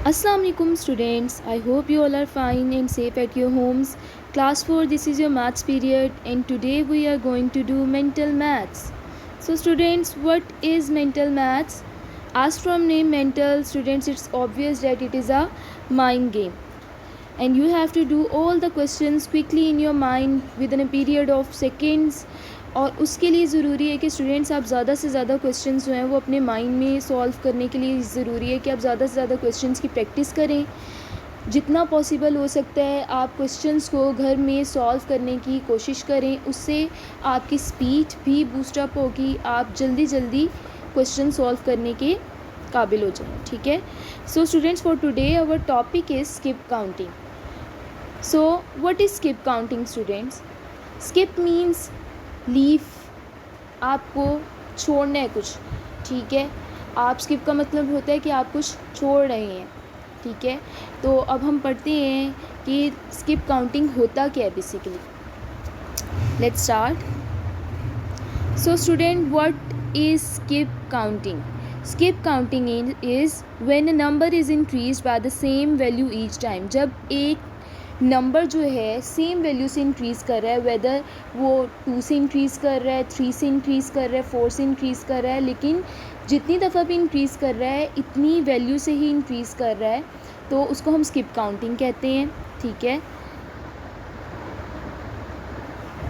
Assalamu alaikum students. I hope you all are fine and safe at your homes. Class 4, this is your maths period and today we are going to do mental maths. So students, what is mental maths? As from name mental, students, it's obvious that it is a mind game. And you have to do all the questions quickly in your mind within a period of seconds. और उसके लिए ज़रूरी है कि students आप ज़्यादा से ज़्यादा क्वेश्चंस जो हैं वो अपने माइंड में सॉल्व करने के लिए ज़रूरी है कि आप ज़्यादा से ज़्यादा क्वेश्चंस की प्रैक्टिस करें। जितना पॉसिबल हो सकता है आप क्वेश्चंस को घर में सॉल्व करने की कोशिश करें, उससे आपकी स्पीड भी बूस्टअप होगी, आप जल्दी जल्दी क्वेश्चन सॉल्व करने के काबिल हो जाएं। ठीक है। So students, for today our topic is skip counting. So what is skip counting students? Skip means leave, आपको छोड़ना है कुछ. ठीक है. आप स्किप का मतलब होता है कि आप कुछ छोड़ रहे हैं. ठीक है. तो अब हम पढ़ते हैं कि स्किप काउंटिंग होता क्या है basically. Let's start. So student, what is skip counting? Skip counting is when a number is increase by the same value each time. जब एक नंबर जो है सेम वैल्यू से इंक्रीज़ कर रहा है, वेदर वो 2 से इंक्रीज़ कर रहा है, 3 से इंक्रीज़ कर रहा है, 4 से इंक्रीज़ कर रहा है, लेकिन जितनी दफ़ा भी इंक्रीज़ कर रहा है इतनी वैल्यू से ही इंक्रीज़ कर रहा है, तो उसको हम स्किप काउंटिंग कहते हैं. ठीक है.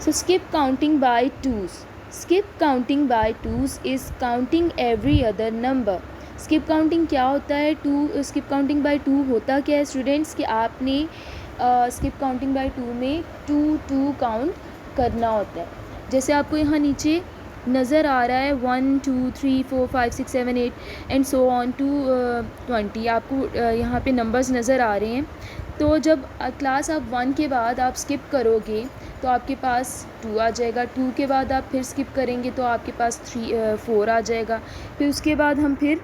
So skip counting by twos. Skip counting by twos is counting every other number. Skip counting क्या होता है? स्किप काउंटिंग बाय 2 होता क्या है स्टूडेंट्स कि आपने स्किप काउंटिंग बाय 2 में 2 काउंट करना होता है. जैसे आपको यहाँ नीचे नज़र आ रहा है 1 2 3 4 5 6 7 8 एंड सो ऑन टू 20. आपको यहाँ पे नंबर्स नज़र आ रहे हैं. तो जब क्लास आप 1 के बाद आप स्किप करोगे तो आपके पास 2 आ जाएगा. 2 के बाद आप फिर स्किप करेंगे तो आपके पास 4 आ जाएगा. फिर उसके बाद हम फिर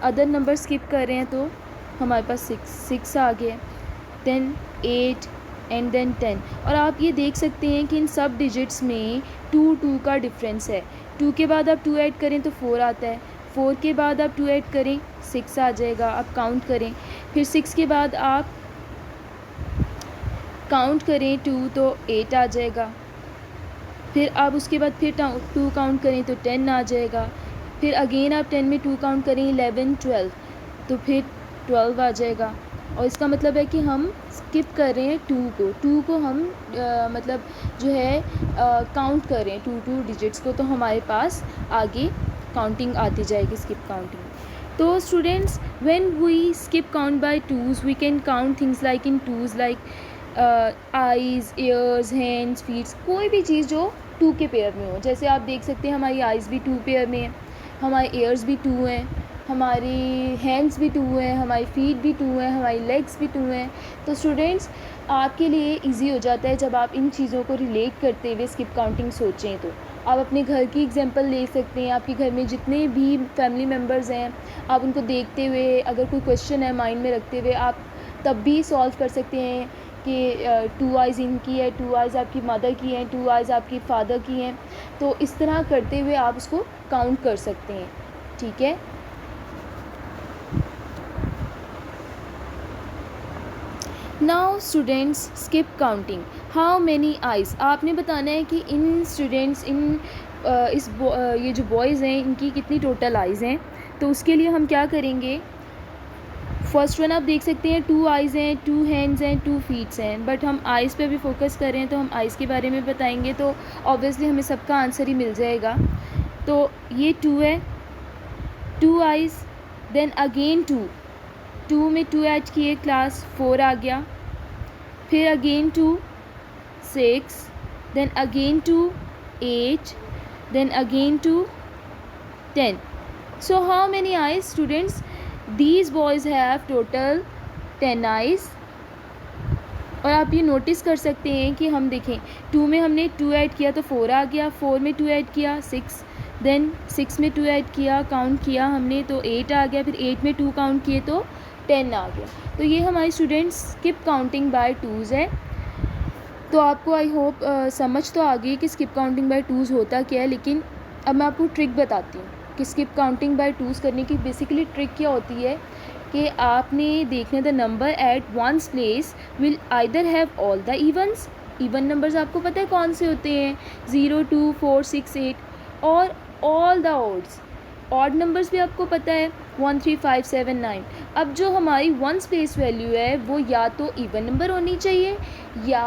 अदर नंबर स्किप कर रहे हैं तो हमारे पास 6 आ गया. Then 8 and then 10. और आप ये देख सकते हैं कि इन सब डिजिट्स में 2 का डिफरेंस है. 2 के बाद आप 2 ऐड करें तो 4 आता है. 4 के बाद आप 2 ऐड करें 6 आ जाएगा. आप काउंट करें. फिर 6 के बाद आप काउंट करें 2 तो 8 आ जाएगा. फिर आप उसके बाद फिर 2 काउंट करें तो 10 आ जाएगा. फिर अगेन आप 10 में 2 काउंट करें 11 12 तो फिर 12 आ जाएगा. और इसका मतलब है कि हम स्किप कर रहे हैं 2 को हम मतलब जो है काउंट कर रहे हैं 2 डिजिट्स को, तो हमारे पास आगे काउंटिंग आती जाएगी स्किप काउंटिंग. तो students, when we skip count by twos we can count things like in twos like eyes, ears, hands, feets. कोई भी चीज़ जो 2 के पेयर में हो. जैसे आप देख सकते हैं हमारी आइज़ भी 2 पेयर में है, हमारे ईयर्स भी 2 हैं, हमारी हैंड्स भी 2 हैं, हमारी फीट भी 2 हैं, हमारी लेग्स भी 2 हैं. तो स्टूडेंट्स, आपके लिए इजी हो जाता है जब आप इन चीज़ों को रिलेट करते हुए स्किप काउंटिंग सोचें. तो आप अपने घर की एग्जांपल ले सकते हैं. आपके घर में जितने भी फैमिली मेम्बर्स हैं आप उनको देखते हुए, अगर कोई क्वेश्चन है माइंड में रखते हुए, आप तब भी सॉल्व कर सकते हैं कि 2 आइज़ इनकी है, 2 आइज़ आपकी मदर की हैं, 2 आइज़ आपकी फादर की हैं. तो इस तरह करते हुए आप उसको काउंट कर सकते हैं. ठीक है. Now students, skip counting. How many eyes. आपने बताना है कि इन स्टूडेंट्स ये जो बॉयज़ हैं इनकी कितनी टोटल आइज़ हैं. तो उसके लिए हम क्या करेंगे, फर्स्ट वन आप देख सकते हैं 2 आइज़ हैं, 2 हैंड्स हैं, 2 फीट्स हैं. बट हम आइज़ पे भी फोकस कर रहे हैं तो हम आइज़ के बारे में बताएंगे तो ऑब्वियसली हमें सबका आंसर ही मिल जाएगा. तो ये 2 है, 2 आइज़, देन अगेन 2 में 2 ऐड किए, क्लास 4 आ गया. फिर again 2 6, then again 2 8, then again 2 10. So how many eyes students? These boys have total 10 eyes. और आप ये नोटिस कर सकते हैं कि हम देखें 2 में हमने 2 ऐड किया तो 4 आ गया, 4 में 2 ऐड किया 6, देन 6 में 2 ऐड किया, काउंट किया हमने तो 8 आ गया. फिर 8 में 2 काउंट किए तो 10 आ गया. तो ये हमारी students skip counting by twos है. तो आपको आई होप समझ तो आ गई कि स्किप काउंटिंग बाय टूज़ होता क्या है. लेकिन अब मैं आपको ट्रिक बताती हूँ कि स्किप काउंटिंग बाय टूज़ करने की बेसिकली ट्रिक क्या होती है. कि आपने देखना the number at ones place will either have all the evens. Even numbers आपको पता है कौन से होते हैं, 0, 2, 4, 6, 8 और all the odds. Odd numbers भी आपको पता है 1, 3, 5, 7, 9। अब जो हमारी वंस प्लेस वैल्यू है वो या तो इवन नंबर होनी चाहिए या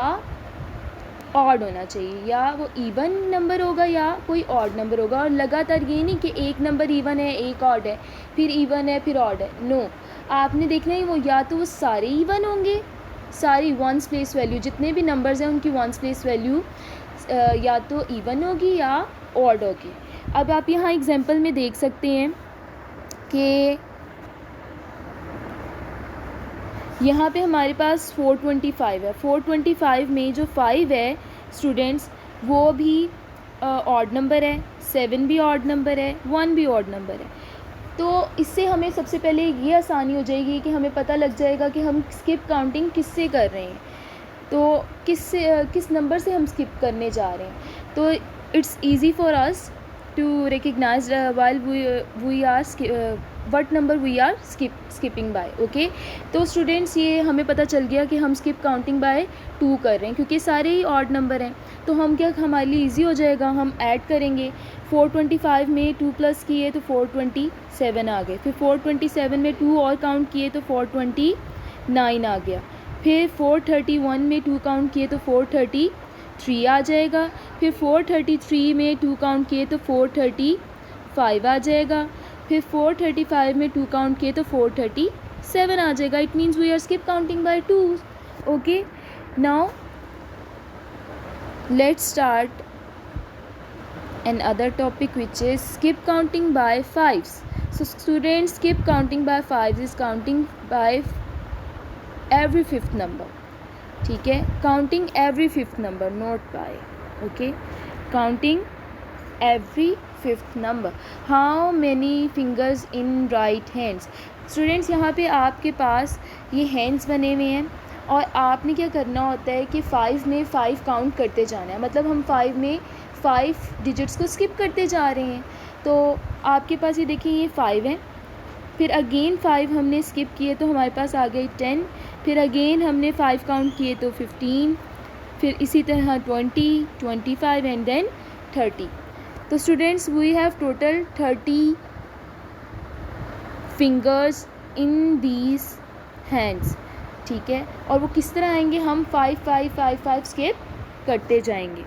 ऑड होना चाहिए, या वो इवन नंबर होगा या कोई ऑड नंबर होगा। और लगातार ये नहीं कि एक नंबर इवन है एक ऑड है फिर इवन है फिर ऑड है, नो। आपने देखना है वो या तो वो सारे इवन होंगे, सारी वंस प्लेस वैल्यू जितने भी नंबर्स हैं उनकी वंस प्लेस वैल्यू या तो इवन होगी या ऑड होगी। अब आप यहाँ एग्जांपल में देख सकते हैं कि यहाँ पे हमारे पास 425 है। 425 में जो 5 है स्टूडेंट्स वो भी ऑड नंबर है, 7 भी ऑड नंबर है, 1 भी ऑड नंबर है। तो इससे हमें सबसे पहले ये आसानी हो जाएगी कि हमें पता लग जाएगा कि हम स्किप काउंटिंग किससे कर रहे हैं, तो किस नंबर से हम स्किप करने जा रहे हैं। तो it's easy for us to recognise while we are what number we are skipping by. Okay, तो स्टूडेंट्स ये हमें पता चल गया कि हम स्किप काउंटिंग बाय 2 कर रहे हैं क्योंकि सारे ही ऑड नंबर हैं। तो हम क्या, हमारे लिए ईजी हो जाएगा, हम ऐड करेंगे। 425 में 2 प्लस किए तो 427 आ गए, फिर 427 में 2 और काउंट किए तो 429 आ गया, फिर 431 में 2 काउंट किए तो 433 आ जाएगा, फिर 433 में 2 काउंट किए तो 435 आ जाएगा, फिर 435 में 2 काउंट किए तो 437 आ जाएगा। It means we are skip counting by 2। Okay, now let's start another topic which is skip counting by fives. So students, skip counting by fives is counting by every fifth number. ठीक है, counting every fifth number, not by. Okay, counting every fifth number. How many fingers in right hands? Students, यहाँ पे आपके पास ये hands बने हुए हैं और आपने क्या करना होता है कि 5 में 5 काउंट करते जाना है। मतलब हम 5 में 5 डिजिट्स को स्किप करते जा रहे हैं। तो आपके पास ये देखिए ये 5 है, फिर अगेन 5 हमने स्किप किए तो हमारे पास आ गई 10, फिर अगेन हमने 5 काउंट किए तो 15, फिर इसी तरह 20, 25 एंड देन 30। तो students, we have total 30 fingers in these hands. ठीक है, और वो किस तरह आएंगे, हम 5 5 5 5 स्किप करते जाएंगे।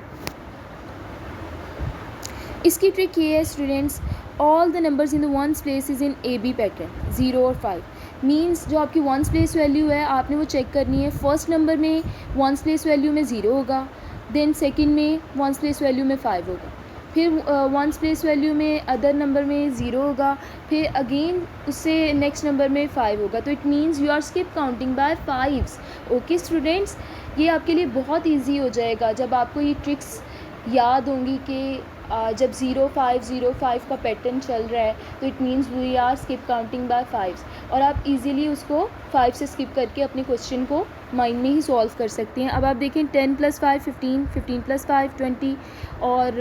इसकी ट्रिक ये है students, all the numbers in the ones place is in A B pattern, 0 और 5। मीन्स जो आपकी वंस प्लेस वैल्यू है आपने वो चेक करनी है। फर्स्ट नंबर में वंस प्लेस वैल्यू में 0 होगा, देन सेकंड में वंस प्लेस वैल्यू में 5 होगा, फिर वंस प्लेस वैल्यू में अदर नंबर में 0 होगा, फिर अगेन उससे नेक्स्ट नंबर में 5 होगा। तो it means you are skip counting by 5। Okay students, ये आपके लिए बहुत ईजी हो जाएगा जब आपको ये ट्रिक्स याद होंगी कि जब 0 5 0 5 का पैटर्न चल रहा है तो it means we are skip counting by 5, और आप इजीली उसको 5 से स्किप करके अपने क्वेश्चन को माइंड में ही सॉल्व कर सकते हैं। अब आप देखें 10 + 5 15, 15 + 5 20 और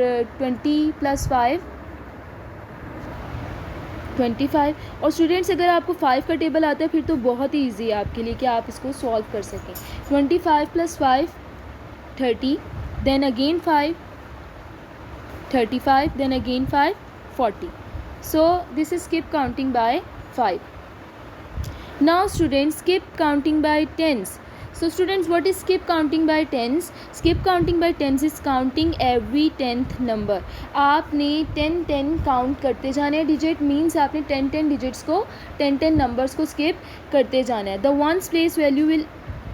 20 + 5 25। और स्टूडेंट्स, अगर आपको 5 का टेबल आता है फिर तो बहुत ही ईजी है आपके लिए कि आप इसको सॉल्व कर सकें। 25 + 5 30, then again 5 35, then again 5 40. So this is skip counting by 5. Now students, skip counting by tens. So students, what is skip counting by tens? Skip counting by tens is counting every 10th number. आपने 10 count करते जाना है। Digit means आपने 10 digits को 10 numbers को skip करते जाना है। The ones place value will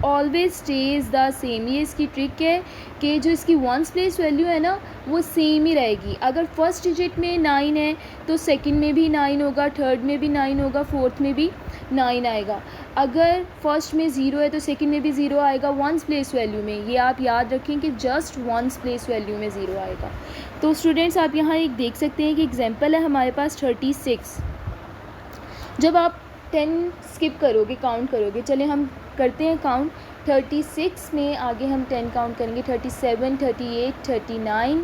always stage the same. ये इसकी ट्रिक है कि जो इसकी वंस प्लेस वैल्यू है ना वो सेम ही रहेगी। अगर फर्स्ट डिजिट में 9 है तो सेकंड में भी 9 होगा, थर्ड में भी 9 होगा, फोर्थ में भी 9 आएगा। अगर फर्स्ट में 0 है तो सेकंड में भी 0 आएगा वंस प्लेस वैल्यू में। ये आप याद रखें कि जस्ट वंस प्लेस वैल्यू में 0 आएगा। तो स्टूडेंट्स, आप यहाँ एक देख सकते हैं कि एग्जाम्पल है हमारे पास 36। जब आप 10 स्किप करोगे, काउंट करोगे, चले हम करते हैं काउंट। 36 में आगे हम 10 काउंट करेंगे, 37 38 39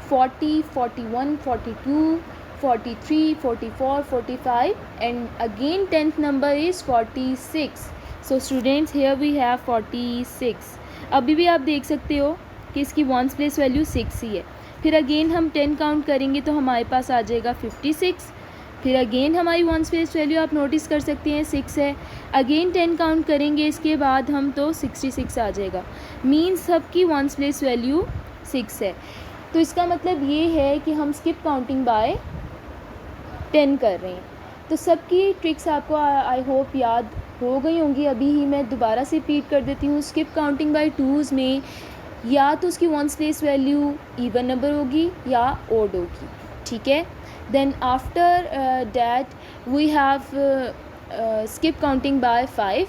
40 41 42 43, 44, 45 and again 10th number is 46. So students, here we have 46. अभी भी आप देख सकते हो कि इसकी वंस प्लेस वैल्यू 6 ही है. फिर अगेन हम 10 काउंट करेंगे तो हमारे पास आ जाएगा 56. फिर अगेन हमारी वंस प्लेस वैल्यू आप नोटिस कर सकते हैं 6 है. अगेन 10 काउंट करेंगे इसके बाद हम तो 66 आ जाएगा. मीन्स सबकी वंस प्लेस वैल्यू 6 है. तो इसका मतलब ये है कि हम स्किप काउंटिंग बाय 10 कर रहे हैं. तो सबकी ट्रिक्स आपको आई होप याद हो गई होंगी. अभी ही मैं दोबारा से रिपीट कर देती हूँ. स्किप काउंटिंग बाय टूज़ में या तो उसकी ones place value even number होगी या ओड होगी. ठीक है. Then after that we have skip counting by 5.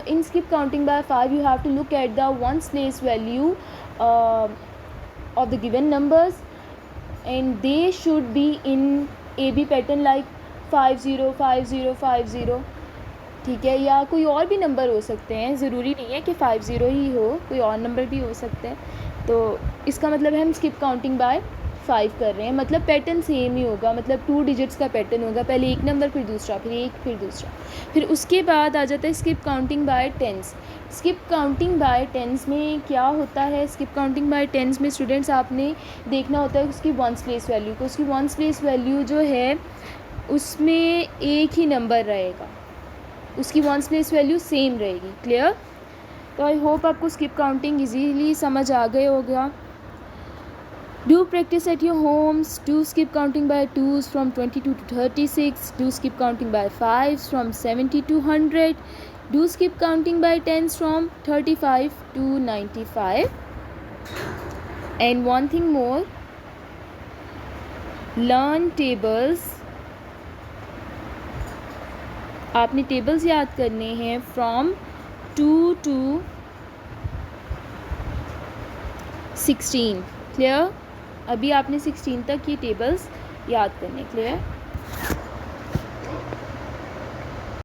In skip counting by 5 you have to look at the ones place value of the given numbers and they should be in AB pattern like 505050. ठीक है. या कोई और भी number हो सकते हैं, ज़रूरी नहीं है कि 50 ही हो, कोई और नंबर भी हो सकते हैं. तो इसका मतलब है हम स्किप काउंटिंग बाय 5 कर रहे हैं. मतलब पैटर्न सेम ही होगा, मतलब 2 डिजिट्स का पैटर्न होगा. पहले एक नंबर फिर दूसरा, फिर एक फिर दूसरा. फिर उसके बाद आ जाता है skip counting by tens. Skip counting by tens में क्या होता है? स्किप काउंटिंग बाय टेंस में स्टूडेंट्स आपने देखना होता है उसकी वंस प्लेस वैल्यू को. उसकी वंस प्लेस वैल्यू जो है उसमें एक ही नंबर रहेगा, उसकी वंस प्लेस वैल्यू सेम रहेगी. क्लियर? तो आई होप आपको स्किप काउंटिंग इजीली समझ आ गए होगा. Do practice at your homes. Do skip counting by 2s from 22 to 36. Do skip counting by 5s from 70 to 100. Do skip counting by 10s from 35 to 95. And one thing more, learn tables. आपने tables याद करने हैं from 2 to 16. Clear? अभी आपने 16 तक ये tables याद करने. क्लियर?